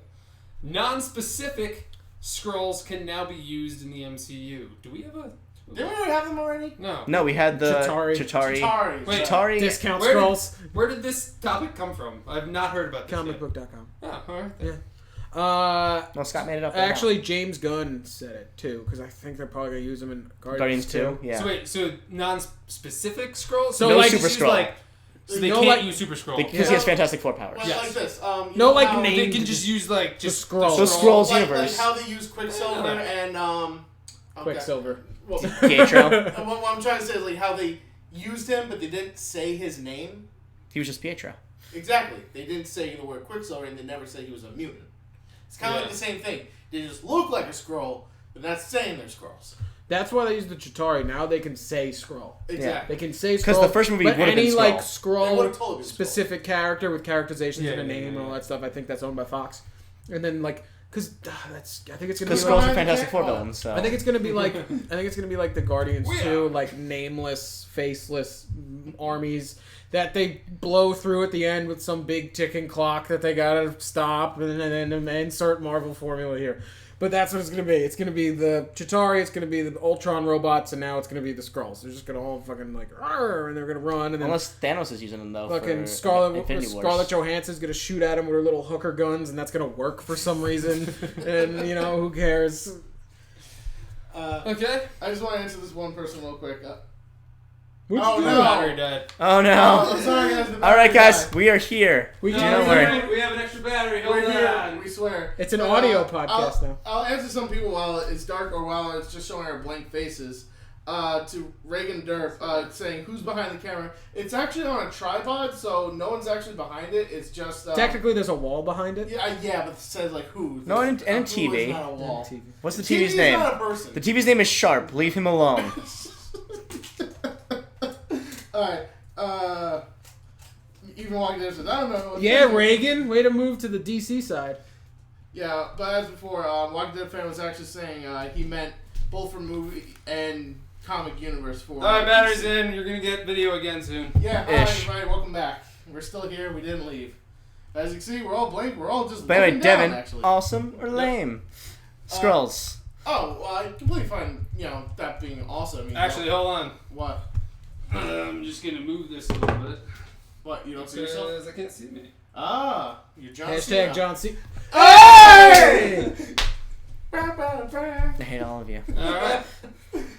non-specific Skrulls can now be used in the MCU. Do we have a... Didn't we already have them already? No. No, we had the Chitauri. Chitauri. Wait, Chitauri. Discount Where did- Skrulls. Where did this topic come from? I've not heard about this yet. Comicbook.com. Oh, all right. Yeah. No, Scott made it up. right Actually, James Gunn said it too, because I think they're probably gonna use them in now. Guardians 2. Yeah. So wait, so non-specific Skrulls? So they like- just Super use, Skrull. like, so they No, can't like- use Super Skrull. Because he has Fantastic Four powers. Like, Yes. like this. No, You know like how- name- They can just use like just Skrulls. So Skrulls like universe. how they use Quicksilver and okay. Quicksilver. Well, Pietro. what I'm trying to say is like how they used him, but they didn't say his name. He was just Pietro. Exactly. They didn't say the word Quicksilver, and they never say he was a mutant. It's kind of like the same thing. They just look like a Skrull, but not saying they're Skrulls. That's why they use the Chitauri. Now they can say Skrull. Exactly. They can say Skrull. 'Cause the first movie but would've been any like Skrull. They would've Skrull totally been Skrull. specific character with characterizations Yeah, in a yeah, name yeah, and all that stuff, I think that's owned by Fox. And then like, cause that's I think it's gonna Because be Skrulls like, are Fantastic Four villains, so. I think it's gonna be like the Guardians Yeah. too, like nameless, faceless armies that they blow through at the end with some big ticking clock that they gotta stop and then insert Marvel formula here. But that's what it's gonna be. It's gonna be the Chitauri, it's gonna be the Ultron robots, and now it's gonna be the Skrulls. They're just gonna all fucking like, "Arr," and they're gonna run, and then Unless Thanos is using them, though. fucking for Scarlett Wars. Johansson's gonna shoot at him with her little hooker guns, and that's gonna work for some reason. And you know, who cares? Okay. I just want to answer this one person real quick. What'd Oh, you do? no. Battery died. Oh no. Oh, sorry, guys. All right, guys, we are here. We No, can don't we worry. have an extra battery. Hold We're here. on. We swear. It's an But, audio podcast now. I'll answer some people while it's dark or while it's just showing our blank faces. To Reagan Durf saying, who's behind the camera? It's actually on a tripod, so no one's actually behind it. It's just... Technically, there's a wall behind it. Yeah, but it says like who. No, and Who TV. is not a wall. TV. What's the TV TV's is name? not a person. The TV's name is Sharp. Leave him alone. Alright, even Walking Dead says, I don't know. Yeah, Reagan, way to move to the DC side. Yeah, but as before, Walking Dead fan was actually saying he meant both for movie and comic universe for. All right, battery's in. You're gonna get video again soon. Yeah, hi Ish. everybody, welcome back. We're still here. We didn't leave. As you can see, we're all blank. We're all just By the way, looking down, Devin, actually. awesome or lame? Skrulls. Oh, well, I completely find, that being awesome. Actually, hold on. What? I'm just gonna move this a little bit. What? You don't see yourself? Because I can't see me. Ah, you're John Cena. Hashtag John C. Hey! I hate all of you. Alright.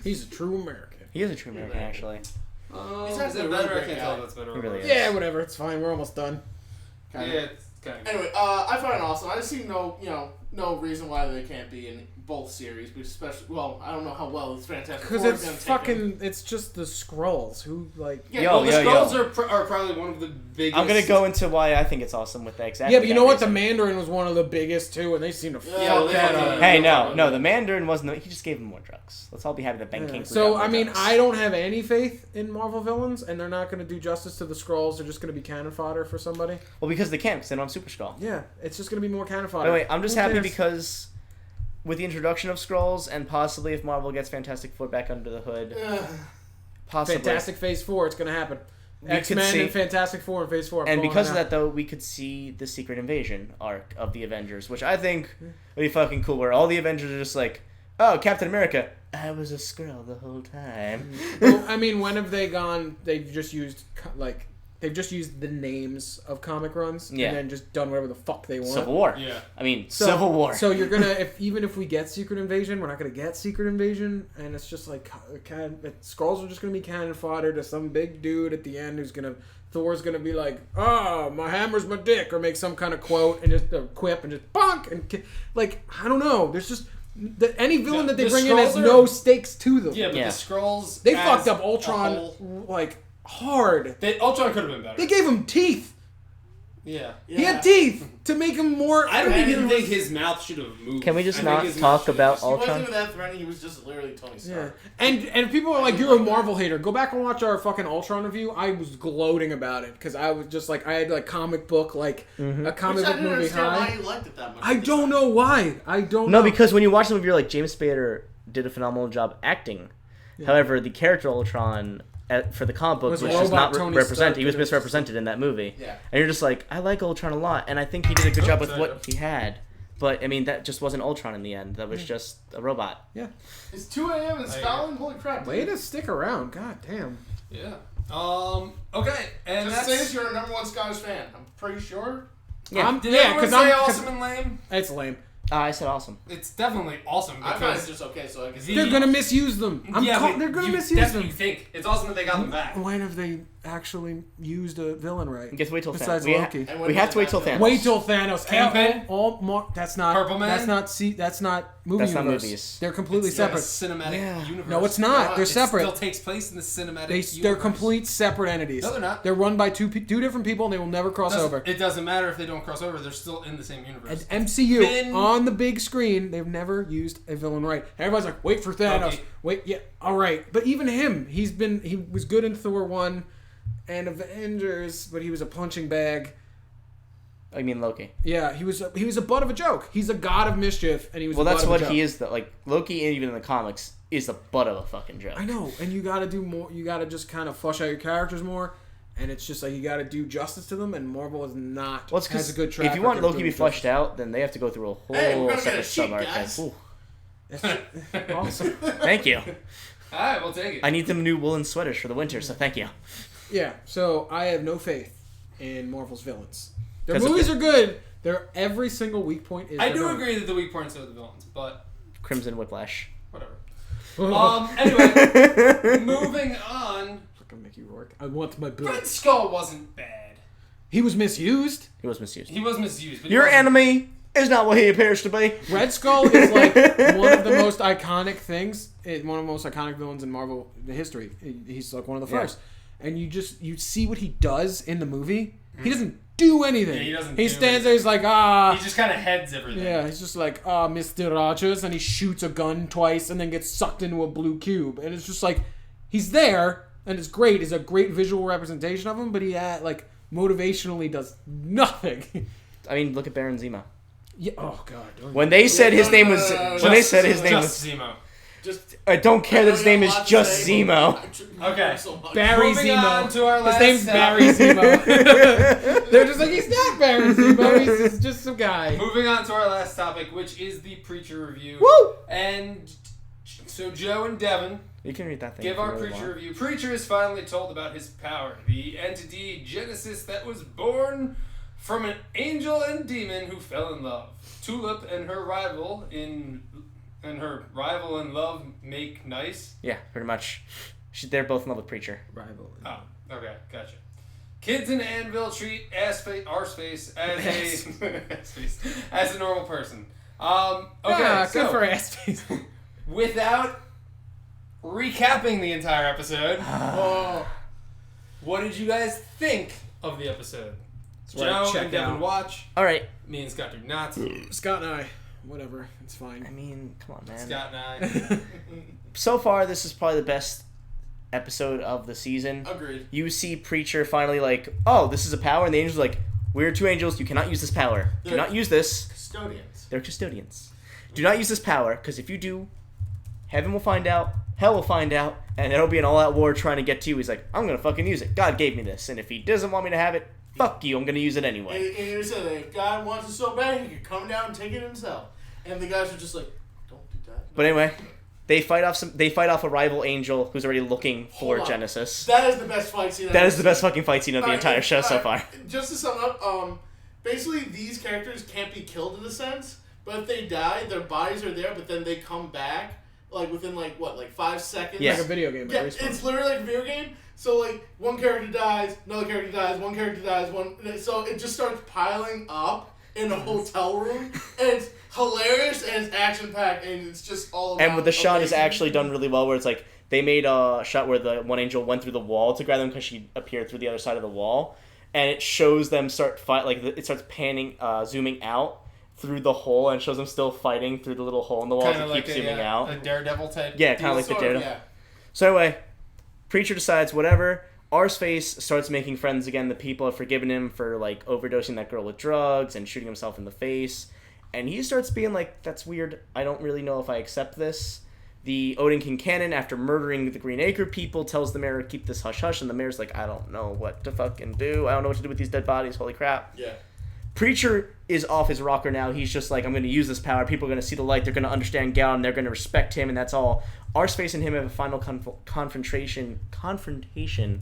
He's a true American. He is a true American, actually. Is actually that a really better? I great can't guy. tell if that's better. He or really worse. is. Yeah, whatever. It's fine. We're almost done. Yeah, it's kind of. Anyway, I find it awesome. I see no reason why they can't be in both series, but especially, well, I don't know how well it's Fantastic Because Four it's is gonna take fucking, it's just the Skrulls who, like... Yeah, Yo, Well, the yo, yo. Skrulls are probably one of the biggest. I'm gonna go into why I think it's awesome with that exactly. Yeah, but you know that what? The reason. Mandarin was one of the biggest, too, and they seem to Yeah, fuck they that fucking- up. Hey, Yeah. no, the Mandarin wasn't. He just gave him more drugs. Let's all be happy that Ben Yeah. Kingsley. got So, more I mean, drugs. I don't have any faith in Marvel villains, and they're not going to do justice to the Skrulls. They're just going to be cannon fodder for somebody. Well, because they can't, because they don't have Super Skull. Yeah, it's just going to be more cannon By fodder. the way, I'm just Who happy cares? because with the introduction of Skrulls and possibly if Marvel gets Fantastic Four back under the hood, Ugh. possibly. Fantastic Phase 4, it's going to happen. could X-Men see- and Fantastic Four in Phase 4. And because of that, though, we could see the Secret Invasion arc of the Avengers, which I think would be fucking cool, where all the Avengers are just like, oh, Captain America, I was a Skrull the whole time. Well, I mean, when have they gone? They've just used the names of comic runs, Yeah. and then just done whatever the fuck they want. Civil War. Yeah. I mean, So- Civil War. So you're gonna, even if we get Secret Invasion, we're not gonna get Secret Invasion, and it's just like Skrulls are just gonna be cannon fodder to some big dude at the end who's gonna. Thor's gonna be like, "Oh, my hammer's my dick," or make some kind of quote and just quip and just bonk and like I don't know. There's just any villain that they the bring in has Skrulls are- no stakes to them. Yeah, but Yeah. the Skrulls. They as fucked up a Ultron whole- like hard. Ultron could have been better. They gave him teeth. Yeah. He had teeth to make him more. I don't even think his mouth should have moved. Can we just I think not his talk mouth should about have He wasn't Ultron? even that threatening. He was just literally Tony Yeah, Stark. and people are like, "You're a Marvel hater." Go back and watch our fucking Ultron review. I was gloating about it because I was just like, I had like comic book like a comic Which I book didn't movie understand why high. you liked it that much. I don't know why. I don't. No, know. because when you watch the movie, you're like, James Spader did a phenomenal job acting. However, the character Ultron for the comic book Was was a just not robot Tony represented. Stark, He was and it was just misrepresented in that movie. Yeah. And you're just like, I like Ultron a lot, and I think he did a good job with sorry. what he had. But I mean, that just wasn't Ultron in the end. That was just a robot. It's 2 a.m. in Scotland. Holy crap! Way to stick around. God damn. Yeah. Okay. And Just that's. say that you're a number one Scottish fan. I'm pretty sure. Yeah. Did yeah, everyone because say I'm. awesome and lame? It's lame. I said awesome. It's definitely awesome I find because it's just okay. So I guess They're gonna misuse them. but They're gonna you misuse definitely them. think it's awesome that they got them back. When have they actually used a villain right? Guess wait till Besides Thanos. Loki. And when We did have to wait till that Thanos. Wait till Thanos. Kingpin? That's not. Purple Man? That's not movie That's not universe. movies. They're completely It's not a separate. cinematic Yeah. universe. No, it's not. They're It separate. still takes place in the cinematic universe. They're complete separate entities. No, they're not. They're run by two different people, and they will never cross over. It doesn't matter if they don't cross over. They're still in the same universe. At MCU Finn- on the big screen, they've never used a villain right. Everybody's like, "Wait for Thanos." Loki. Wait, yeah, all right. But even him, he was good in Thor 1 and Avengers, but he was a punching bag. I mean Loki. Yeah, he was a butt of a joke. He's a god of mischief, and he was. Well, a that's butt what of a he joke. is. That like Loki, even in the comics, is the butt of a fucking joke. I know, and you got to do more. You got to just kind of flush out your characters more, and it's just like you got to do justice to them. And Marvel is not. Well, it's has because a good track if you want record of Loki to be doing fleshed out, then they have to go through a whole Hey, we're gonna get a separate sheet, sub arc. guys. Ooh, justice. Awesome. thank you. All right, we'll take it. I need them new woolen sweaters for the winter, so thank you. Yeah, so I have no faith in Marvel's villains. Their 'Cause of movies the- are good. Their every single weak point is. I their do villain. agree that the weak points are the villains, but Crimson Whiplash. whatever. Oh. Anyway, moving on. Fucking Mickey Rourke. I want my bill. Red Skull wasn't bad. He was misused. He was misused. He was misused. But he Your wasn't- enemy is not what he appears to be. Red Skull is like one of the most iconic things. One of the most iconic villains in Marvel history. He's like one of the Yeah. first. And you see what he does in the movie. He doesn't do anything. Yeah, he doesn't He do stands there. He's like, ah. He just kind of heads everything. Yeah, he's just like, Mr. Rogers, and he shoots a gun twice and then gets sucked into a blue cube. And it's just like, he's there, and it's great. It's a great visual representation of him, but he, motivationally does nothing. I mean, look at Baron Zemo. Yeah, oh, God. When they said his name was... When they said his name Just was... Zemo. I don't care that his name is just Zemo. Okay. Barry Moving on Zemo. to our last His name's Barry Zemo. They're just like, he's not Barry Zemo. He's just some guy. Moving on to our last topic, which is the Preacher review. Woo! And so Joe and Devin You can read that thing. give if you our really Preacher want. review. Preacher is finally told about his power, the entity Genesis that was born from an angel and demon who fell in love. Tulip and her rival in love make nice. Yeah, pretty much. They're both in love with Preacher. Rival. Oh, okay, gotcha. Kids in Anvil treat Arseface as a normal person. Okay, Yeah, so good for ass face. without recapping the entire episode, what did you guys think of the episode? where I Joe check and Devin out. watch. All right. Me and Scott do not. Scott and I, whatever, it's fine. I mean, come on, man. Scott and I. So far, this is probably the best episode of the season. Agreed. You see Preacher finally like, oh, this is a power, and the angel's like, we're two angels, you cannot use this power. Do not use this. Custodians. They're custodians. Do not use this power, because if you do, heaven will find out, hell will find out, and it'll be an all-out war trying to get to you. He's like, I'm going to fucking use it. God gave me this, and if he doesn't want me to have it, fuck you, I'm going to use it anyway. And you said that if God wants it so bad, he could come down and take it himself. And the guys are just like, don't do that. But anyway, they fight off a rival angel who's already looking for Hold on. Genesis. That is the best fight scene. That is the best fucking fight scene of the entire show so far. Just to sum up, basically these characters can't be killed in a sense, but if they die, their bodies are there, but then they come back, like within 5 seconds. Yeah. Like a video game. Yeah, it's literally like a video game. So like one character dies, another character dies, one character dies, so it just starts piling up in a hotel room, and it's hilarious and it's action packed and it's just all about And the shot is amazing. actually done really well, where it's like they made a shot where the one angel went through the wall to grab them because she appeared through the other side of the wall, and it shows them start fight it starts panning, zooming out through the hole, and shows them still fighting through the little hole in the wall Kind to of keep like zooming out. a Daredevil type. Yeah, kind of like the Sort of, Daredevil. yeah. So anyway, Preacher decides whatever. Arseface starts making friends again. The people have forgiven him for like overdosing that girl with drugs and shooting himself in the face. And he starts being like, that's weird. I don't really know if I accept this. The Odin King Cannon, after murdering the Green Acre people, tells the mayor to keep this hush-hush. And the mayor's like, I don't know what to fucking do. I don't know what to do with these dead bodies. Holy crap. Yeah. Preacher is off his rocker now. He's just like, I'm going to use this power. People are going to see the light. They're going to understand Gallon. They're going to respect him, and that's all. Arseface and him have a final confrontation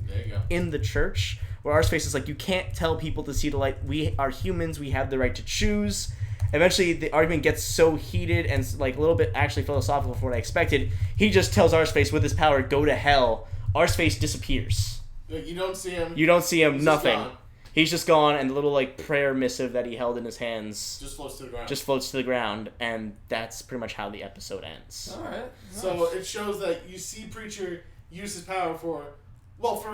There you go. in the church, where Arseface is like, you can't tell people to see the light. We are humans. We have the right to choose. Eventually, the argument gets so heated and like a little bit actually philosophical for what I expected. He just tells Arseface with his power, go to hell. Arseface disappears. You don't see him. You don't see him, He's just nothing. gone. He's just gone, and the little like prayer missive that he held in his hands Just floats to the ground. just floats to the ground, and that's pretty much how the episode ends. All right. So it shows that you see Preacher use his power for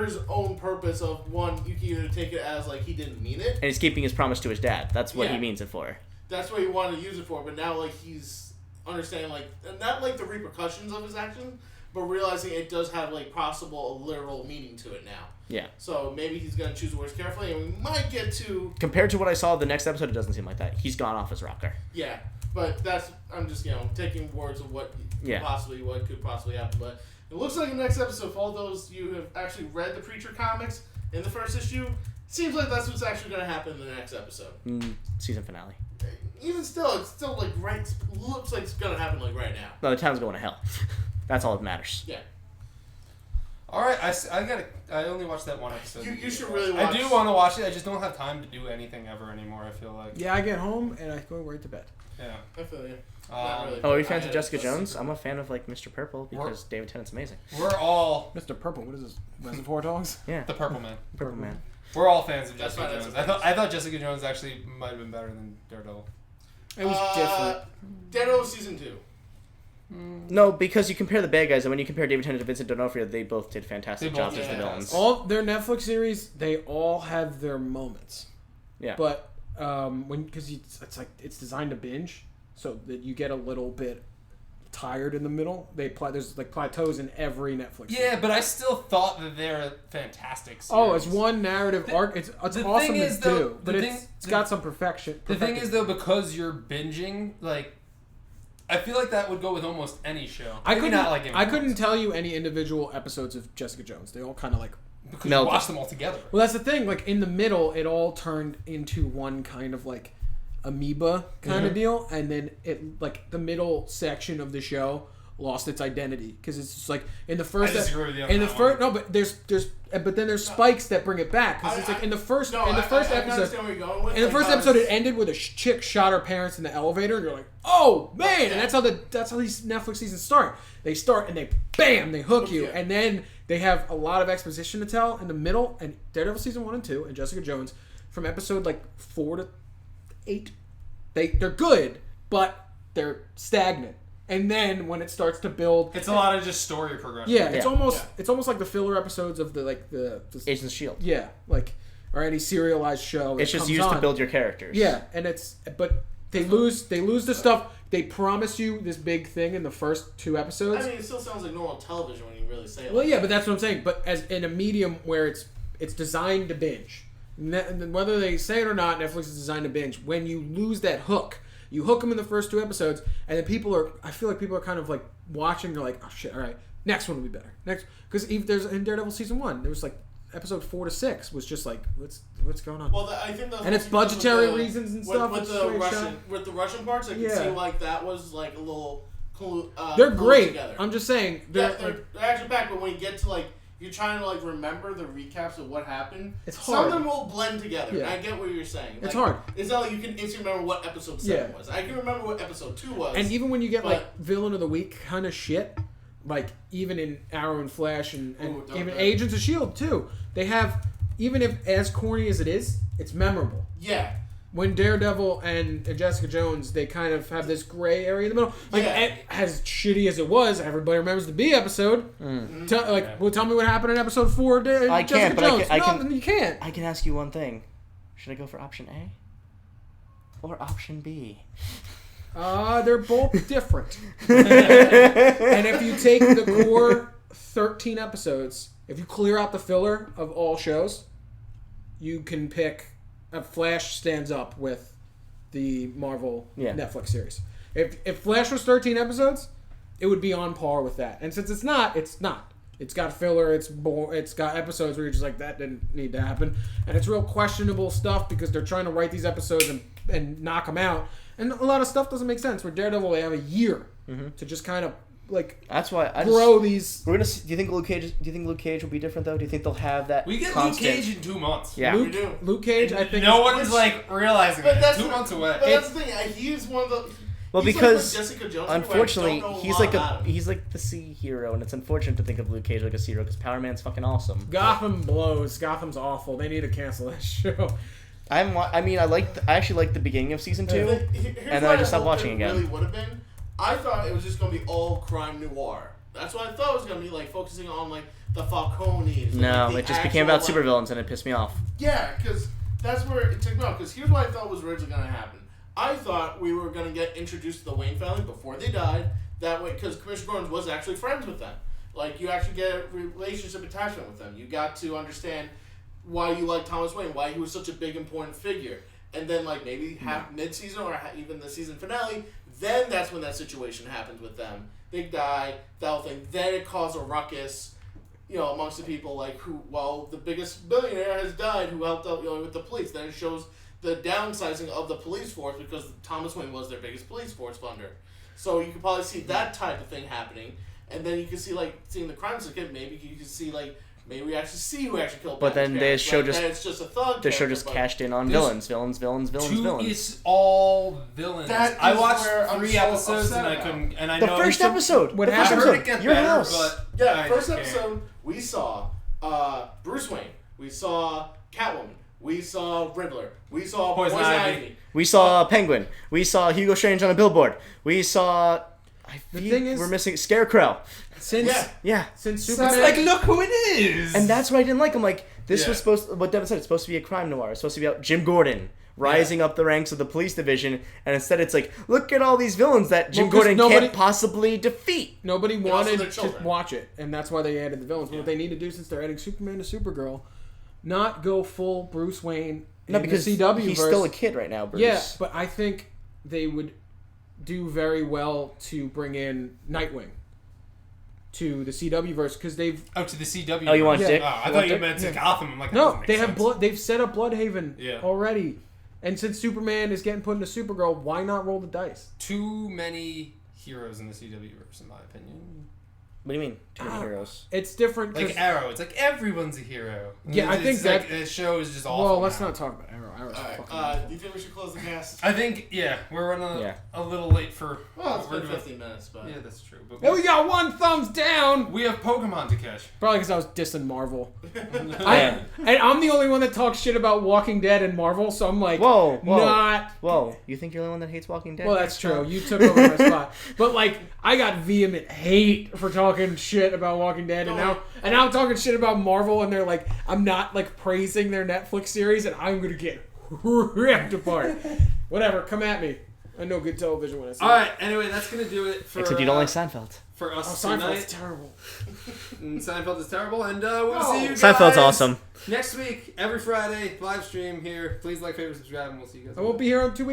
his own purpose of one, you can either take it as like he didn't mean it. And he's keeping his promise to his dad. That's what he Yeah. means it for. That's what he wanted to use it for, but now like he's understanding like not like the repercussions of his action, but realizing it does have like possible literal meaning to it now. Yeah. So maybe he's gonna choose words carefully, and we might get to Compared to what I saw the next episode, it doesn't seem like that. He's gone off his rocker. yeah. But that's I'm just taking words of what Yeah. what could possibly happen. But it looks like the next episode, for all those you have actually read the Preacher comics in the first issue, seems like that's what's actually gonna happen in the next episode. Season finale. Even still, it's still like looks like it's gonna happen like right now. No, the town's going to hell. That's all that matters. Yeah. All right. I only watched that one episode. You should really watch. I do want to watch it. I just don't have time to do anything ever anymore. I feel like. Yeah, I get home and I go right to bed. Yeah. I feel you. Not really, Oh, are you but fans I of had Jessica a Jones? super- I'm a fan of like Mr. Purple because David Tennant's amazing. We're all Mr. Purple, what is this? Reservoir Dogs? Yeah. the Purple Man. Purple Man. We're all fans of That's Jessica fine, Jones. that's I thought Jessica Jones actually might have been better than Daredevil. It was different. Daredevil season 2. No, because you compare the bad guys, and when you compare David Tennant to Vincent D'Onofrio, they both did fantastic They both jobs did as the villains. fantastic. All their Netflix series, they all have their moments. Yeah. But because it's designed to binge, so that you get a little bit tired in the middle. There's like plateaus in every Netflix. Yeah, series. but I still thought that they're fantastic. Oh, it's series. one narrative arc. It's the awesome thing to is, though, do, but the it's thing- got some perfection. The thing is, though, because you're binging, like, I feel like that would go with almost any show. I Maybe couldn't. not like Game of I Thrones. couldn't tell you any individual episodes of Jessica Jones. They all kind of like. Because Meld you it. watch them all together. Well, that's the thing. Like in the middle, it all turned into one kind of like amoeba kind of deal, and then it like the middle section of the show lost its identity because it's just like in the first. I disagree with you on in the that first, one. no, but but then there's spikes that bring it back because it's like in the first I episode. understand where you're going with. In the like, first how episode, it it's- ended with a chick shot her parents in the elevator, and you're like, "Oh man!" And that's how these Netflix seasons start. They start and they hook you, and then they have a lot of exposition to tell in the middle. And Daredevil season 1 and 2, and Jessica Jones from episode like 4 to 8, they're good, but they're stagnant. And then when it starts to build, It's a lot of just story progression. yeah, it's Yeah. almost like the filler episodes of the Agents of S.H.I.E.L.D. yeah, like or any serialized show. It's that just comes used on. to build your characters. Yeah, and but they lose the stuff. They promise you this big thing in the first 2 episodes. I mean, it still sounds like normal television when you really say it. Well, like yeah, that. but that's what I'm saying. But as in a medium where it's designed to binge, whether they say it or not, Netflix is designed to binge. When you lose that hook, you hook them in the first 2 episodes, and then I feel like people are kind of like watching. They're like, oh shit, all right, next one will be better. Next, because there's in Daredevil season 1, there was like episode 4 to 6 was just like what's going on. Well, I think And it's budgetary reasons and stuff, With it's the straight Russian, shot. with the Russian parts, I can Yeah. see like that was like a little. They're glued great. Together. I'm just saying They're action packed, but when you get to like you're trying to like remember the recaps of what happened, It's some hard. of them will blend together. Yeah. I get what you're saying. It's Like, hard. It's not like you can instantly remember what episode 7 Yeah. was. I can remember what episode 2 was. And even when you get But- like villain of the week kind of shit, like even in Arrow and Flash and Ooh, don't even do it. Agents of S.H.I.E.L.D. too, they have, even if as corny as it is, it's memorable. yeah. When Daredevil and Jessica Jones, they kind of have this gray area in the middle. Like, Yeah. as shitty as it was, everybody remembers the B episode. Tell me what happened in episode 4 of I Jessica can't, but Jones. I No, can- you can't. I can ask you one thing. Should I go for option A? Or option B? They're both different. And if you take the core 13 episodes, if you clear out the filler of all shows, you can pick. Flash stands up with the Marvel Netflix series. If Flash was 13 episodes, it would be on par with that. And since it's not, it's not. It's got filler. It's got episodes where you're just like, that didn't need to happen. And it's real questionable stuff because they're trying to write these episodes and knock them out. And a lot of stuff doesn't make sense. Where Daredevil, they have a year to just kind of like That's why I grow these. We're gonna. Do you think Luke Cage will be different though? Do you think they'll have that? We get constant... Luke Cage in 2 months. Yeah. We do. Luke Cage, I think. No one's like realizing But it. that's 2 months away. But that's the thing. He's one of the. Well, he's because like with Jessica Jones, unfortunately, where I don't know he's lot like about him. he's like the C hero, and it's unfortunate to think of Luke Cage like a C hero because Power Man's fucking awesome. Gotham blows. Gotham's awful. They need to cancel that show. I actually like the beginning of season 2, and then I just stopped watching again. Really would have been. I thought it was just gonna be all crime noir. That's what I thought it was gonna be, like focusing on like the Falcones. and, No, like, it the just became actual, about supervillains, and it pissed me off. Yeah, because that's where it took me off. Because here's what I thought was originally gonna happen. I thought we were gonna get introduced to the Wayne family before they died. That way, because Commissioner Gordon was actually friends with them. Like you actually get a relationship attachment with them. You got to understand why you like Thomas Wayne, why he was such a big important figure. And then, like, maybe mid-season or even the season finale, then that's when that situation happens with them. They die, that whole thing. Then it caused a ruckus, amongst the people, like, the biggest billionaire has died who helped out, with the police. Then it shows the downsizing of the police force because Thomas Wayne was their biggest police force funder. So you could probably see that type of thing happening. And then you can see, like, seeing the crime syndicate, maybe you can see, like, maybe we actually see who actually killed But Batman's then parents. the show Like, just- then it's just a thug The show character, just but- cashed in on This- villains. 2 is all villains. That I is watched where I'm 3 so episodes upset and I about. couldn't. And I The know first episode. What The first I happened? heard episode. it get Your better, house. but Yeah, I first just can't. episode, we saw Bruce Wayne. We saw Catwoman. We saw Riddler. We saw Poison Poison Ivy. Ivy. We saw Penguin. We saw Hugo Strange on a billboard. We saw. thing is- we're missing Scarecrow. Since Yeah. Yeah. since It's Superman, like, look who it is. And that's what I didn't like. I'm like, this Yeah. was supposed. What Devin said, it's supposed to be a crime noir. It's supposed to be about Jim Gordon rising up the ranks of the police division, and instead it's like, look at all these villains that Jim Well, 'cause Gordon nobody- can't possibly defeat. nobody also wanted their to children. watch it, and that's why they added the villains. But what they need to do, since they're adding Superman to Supergirl, not go full Bruce Wayne. No, in because the CW he's verse. still a kid right now, Bruce. Yeah, but I think they would do very well to bring in Nightwing to the CW verse because they've to the CW. Oh, you want Yeah. Dick? I thought you meant to Gotham. I'm like, that no, doesn't make they have sense. they've set up Bloodhaven Yeah. already, and since Superman is getting put into Supergirl, why not roll the dice? Too many heroes in the CW verse, in my opinion. What do you mean? Too many heroes. It's different. Like Arrow, it's like everyone's a hero. Yeah, I think like, the show is just awful. Well, let's now. not talk about Arrow. Arrow's fucking Alright, do you think we should close the cast? I think we're running Yeah. a little late for. Well, it's we're been doing- 15 minutes, but... Yeah, that's true. But Hey, we got one thumbs down. we have Pokemon to catch. Probably because I was dissing Marvel. Yeah. And I'm the only one that talks shit about Walking Dead and Marvel, so I'm like, Whoa. not. Whoa. You think you're the only one that hates Walking Dead? Well, that's true. You took over my spot. But like, I got vehement hate for talking shit about Walking Dead, and now I'm talking shit about Marvel, and they're like, I'm not like praising their Netflix series, and I'm gonna get ripped apart. Whatever, come at me. I know good television when I see it. Alright, anyway, that's gonna do it for. Except you don't like Seinfeld. For us Oh, Seinfeld's tonight. terrible. And Seinfeld is terrible, and we'll see you guys. Seinfeld's awesome. Next week, every Friday, live stream here. Please like, favorite, subscribe, and we'll see you guys. I won't be here on 2 weeks.